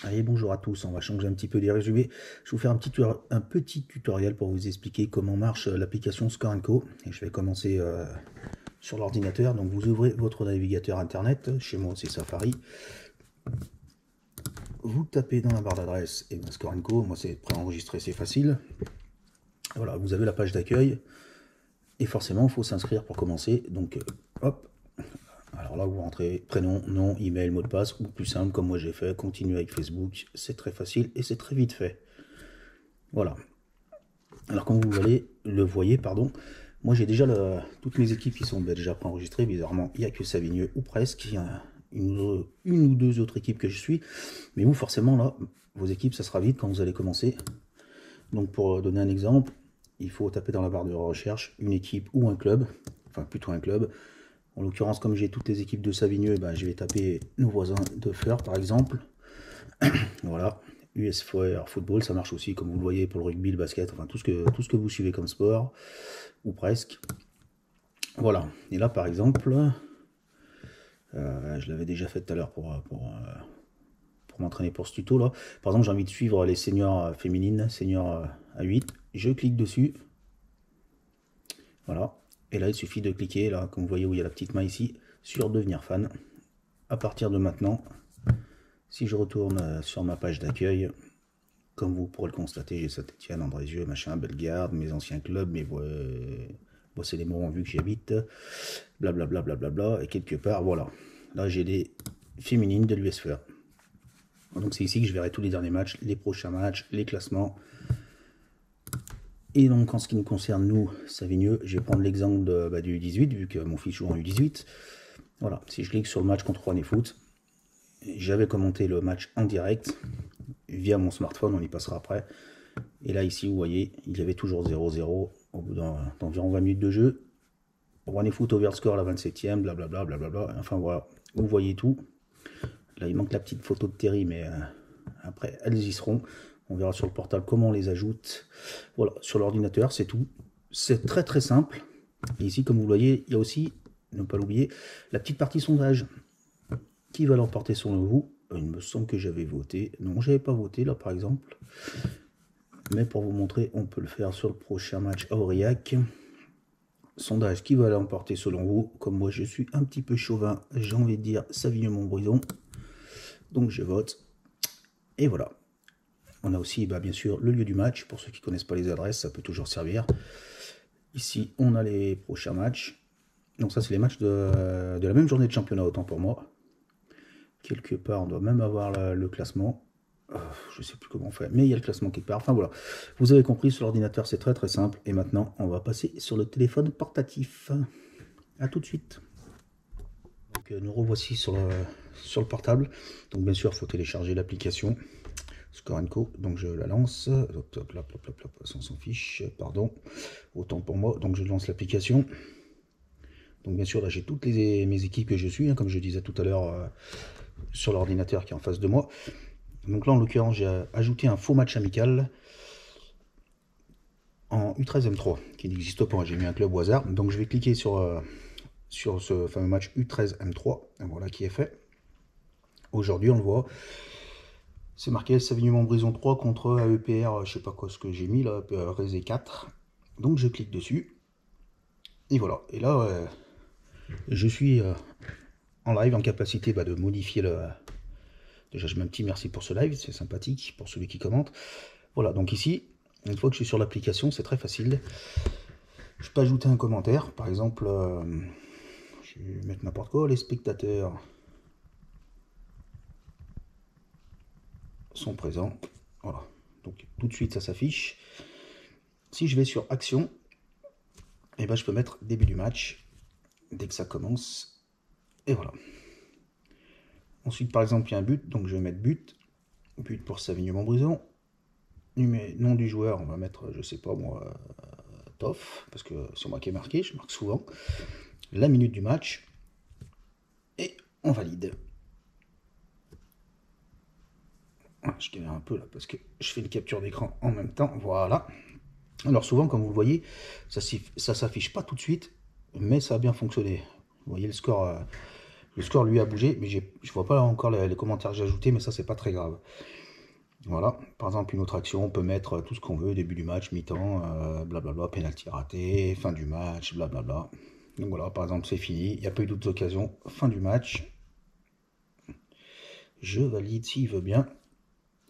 Allez, bonjour à tous, on va changer un petit peu des résumés. Je vais vous faire un petit tutoriel pour vous expliquer comment marche l'application Score & Co. Et je vais commencer sur l'ordinateur. Donc vous ouvrez votre navigateur internet, chez moi c'est Safari. Vous tapez dans la barre d'adresse et Score & Co. Moi c'est préenregistré, c'est facile. Voilà, vous avez la page d'accueil. Et forcément, il faut s'inscrire pour commencer. Donc hop. Alors là, vous rentrez prénom, nom, email, mot de passe, ou plus simple, comme moi j'ai fait, continuer avec Facebook. C'est très facile et c'est très vite fait. Voilà. Alors comme vous le voyez, pardon, moi j'ai déjà toutes mes équipes qui sont déjà préenregistrées. Bizarrement, il n'y a que Savigneux, ou presque. Il y a une ou deux autres équipes que je suis. Mais vous, forcément, là, vos équipes, ça sera vite quand vous allez commencer. Donc pour donner un exemple, il faut taper dans la barre de recherche une équipe ou un club. Enfin, plutôt un club. En l'occurrence, comme j'ai toutes les équipes de Savigneux, ben, je vais taper nos voisins de Fleur, par exemple. Voilà, US Fire Football, ça marche aussi, comme vous le voyez, pour le rugby, le basket, enfin tout ce que vous suivez comme sport, ou presque. Voilà, et là, par exemple, je l'avais déjà fait tout à l'heure pour m'entraîner pour ce tuto, là. Par exemple, j'ai envie de suivre les seniors féminines, seniors A8. Je clique dessus. Voilà. Et là, il suffit de cliquer, là, comme vous voyez où il y a la petite main ici, sur devenir fan. À partir de maintenant, si je retourne sur ma page d'accueil, comme vous pourrez le constater, j'ai Saint-Etienne, Andrézieux, machin, Bellegarde, mes anciens clubs, mes c'est les mots vu que j'y habite, blablabla, blablabla, et quelque part, voilà. Là, j'ai les féminines de l'USFR. Donc c'est ici que je verrai tous les derniers matchs, les prochains matchs, les classements. Et donc, en ce qui nous concerne, nous, Savigneux, je vais prendre l'exemple du U18, vu que mon fils joue en U18. Voilà, si je clique sur le match contre Rouennais Foot, j'avais commenté le match en direct, via mon smartphone, on y passera après. Et là, ici, vous voyez, il y avait toujours 0-0 au bout d'environ 20 minutes de jeu. Rouennais Foot over score à la 27e, blablabla, blablabla. Enfin, voilà, vous voyez tout. Là, il manque la petite photo de Terry, mais après, elles y seront. On verra sur le portable comment on les ajoute. Voilà, sur l'ordinateur, c'est tout. C'est très très simple. Et ici, comme vous le voyez, il y a aussi, ne pas l'oublier, la petite partie sondage. Qui va l'emporter selon vous? Il me semble que j'avais voté. Non, j'avais pas voté là, par exemple. Mais pour vous montrer, on peut le faire sur le prochain match à Aurillac. Sondage, qui va l'emporter selon vous? Comme moi, je suis un petit peu chauvin, j'ai envie de dire Savigneux-Montbrison. Donc, je vote. Et voilà. On a aussi, bien sûr, le lieu du match. Pour ceux qui ne connaissent pas les adresses, ça peut toujours servir. Ici, on a les prochains matchs. Donc ça, c'est les matchs de la même journée de championnat, autant pour moi. Quelque part, on doit même avoir le classement. Je ne sais plus comment on fait, mais il y a le classement quelque part. Enfin voilà, vous avez compris, sur l'ordinateur, c'est très très simple. Et maintenant, on va passer sur le téléphone portatif. A tout de suite. Donc, nous revoici sur le portable. Donc bien sûr, il faut télécharger l'application Score & Co. Donc je la lance. Hop, hop, hop, hop, hop, on s'en fiche, pardon. Autant pour moi. Donc je lance l'application. Donc bien sûr, là j'ai toutes mes équipes que je suis, hein, comme je disais tout à l'heure, sur l'ordinateur qui est en face de moi. Donc là, en l'occurrence, j'ai ajouté un faux match amical en U13M3, qui n'existe pas. J'ai mis un club au hasard. Donc je vais cliquer sur ce fameux match U13M3. Voilà qui est fait. Aujourd'hui, on le voit. C'est marqué Savigny-Montbrison 3 contre AEPR, je sais pas quoi ce que j'ai mis là, Rézé 4. Donc je clique dessus. Et voilà. Et là, je suis en live, en capacité de modifier le... Déjà, je mets un petit merci pour ce live, c'est sympathique pour celui qui commente. Voilà, donc ici, une fois que je suis sur l'application, c'est très facile. Je peux ajouter un commentaire, par exemple, je vais mettre n'importe quoi, les spectateurs sont présents. Voilà, donc tout de suite ça s'affiche. Si je vais sur action, et je peux mettre début du match, dès que ça commence, et voilà. Ensuite, par exemple, il y a un but, donc je vais mettre but pour Savigny-Montbrison. Nom du joueur, on va mettre, je sais pas moi, Toff, parce que c'est moi qui ai marqué, je marque souvent. La minute du match, et on valide. Je galère un peu là, parce que je fais une capture d'écran en même temps, voilà. Alors souvent, comme vous le voyez, ça s'affiche pas tout de suite, mais ça a bien fonctionné. Vous voyez, le score lui a bougé, mais je vois pas encore les commentaires que j'ai ajoutés, mais ça, c'est pas très grave. Voilà, par exemple une autre action, on peut mettre tout ce qu'on veut, début du match, mi-temps, blablabla, penalty raté, fin du match, blablabla. Donc voilà, par exemple c'est fini, il n'y a pas eu d'autres occasions, fin du match. Je valide s'il veut bien.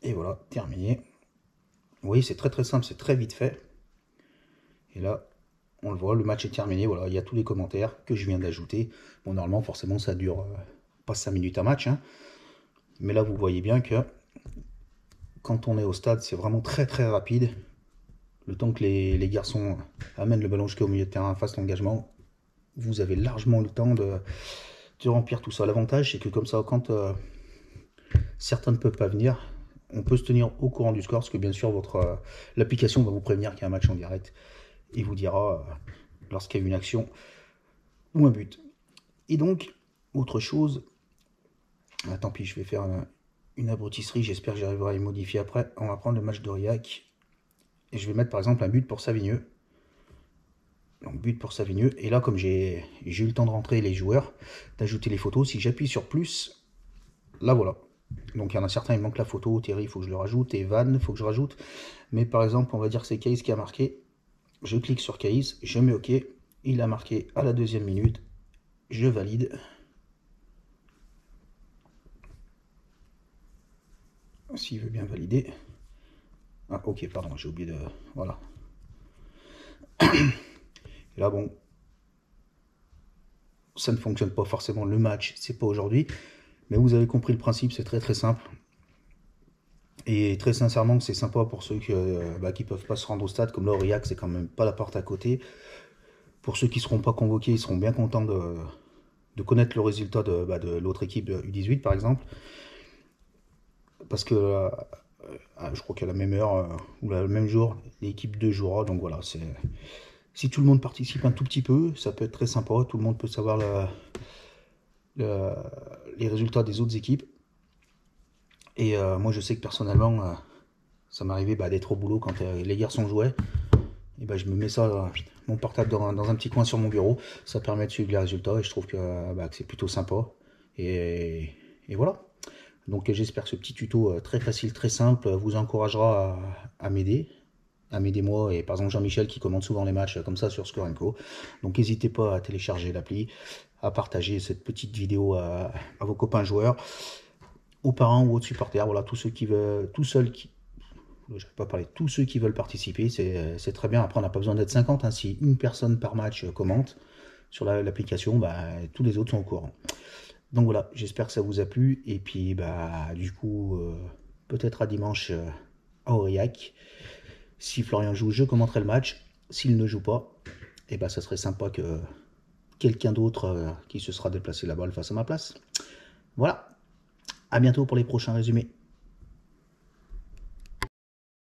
Et voilà, terminé. Vous voyez, c'est très très simple, c'est très vite fait. Et là, on le voit, le match est terminé. Voilà, il y a tous les commentaires que je viens d'ajouter. Bon, normalement, forcément, ça dure pas 5 minutes un match. Hein. Mais là, vous voyez bien que quand on est au stade, c'est vraiment très très rapide. Le temps que les garçons amènent le ballon jusqu'au milieu de terrain, fassent l'engagement, vous avez largement le temps de remplir tout ça. L'avantage, c'est que comme ça, quand certains ne peuvent pas venir, on peut se tenir au courant du score, parce que bien sûr, l'application va vous prévenir qu'il y a un match en direct et vous dira lorsqu'il y a une action ou un but. Et donc, autre chose, tant pis, je vais faire une abrutisserie, j'espère que j'arriverai à y modifier après. On va prendre le match d'Aurillac et je vais mettre par exemple un but pour Savigneux. Donc but pour Savigneux, et là comme j'ai eu le temps de rentrer les joueurs, d'ajouter les photos, si j'appuie sur plus, là voilà. Donc il y en a certains, il manque la photo, Thierry, il faut que je le rajoute, et Van, il faut que je rajoute. Mais par exemple, on va dire que c'est Caïs qui a marqué. Je clique sur Caïs, je mets OK. Il a marqué à la 2e minute. Je valide. S'il veut bien valider. Ah OK, pardon, j'ai oublié de... Voilà. Et là, bon, ça ne fonctionne pas forcément, le match, c'est pas aujourd'hui. Mais vous avez compris le principe, c'est très très simple. Et très sincèrement, c'est sympa pour ceux qui peuvent pas se rendre au stade, comme là, Aurillac, c'est quand même pas la porte à côté. Pour ceux qui ne seront pas convoqués, ils seront bien contents de connaître le résultat de l'autre équipe U18, par exemple. Parce que je crois qu'à la même heure ou le même jour, l'équipe 2 jouera. Donc voilà, si tout le monde participe un tout petit peu, ça peut être très sympa. Tout le monde peut savoir les résultats des autres équipes. Et moi, je sais que personnellement, ça m'arrivait d'être au boulot quand les garçons jouaient. Et je me mets ça, mon portable dans un petit coin sur mon bureau. Ça permet de suivre les résultats et je trouve que c'est plutôt sympa. Et voilà. Donc j'espère que ce petit tuto très facile, très simple, vous encouragera à m'aider. À m'aider moi et par exemple Jean-Michel qui commente souvent les matchs comme ça sur Score & Co. Donc n'hésitez pas à télécharger l'appli, à partager cette petite vidéo à vos copains joueurs, aux parents ou aux supporters. Voilà, tous ceux qui veulent, tous ceux qui veulent participer, c'est très bien. Après, on n'a pas besoin d'être 50. Hein. Si une personne par match commente sur l'application, tous les autres sont au courant. Donc voilà, j'espère que ça vous a plu. Et puis, du coup, peut-être à dimanche à Aurillac. Si Florian joue, je commenterai le match. S'il ne joue pas, ça serait sympa que quelqu'un d'autre qui se sera déplacé là-bas le fasse à ma place. Voilà, à bientôt pour les prochains résumés.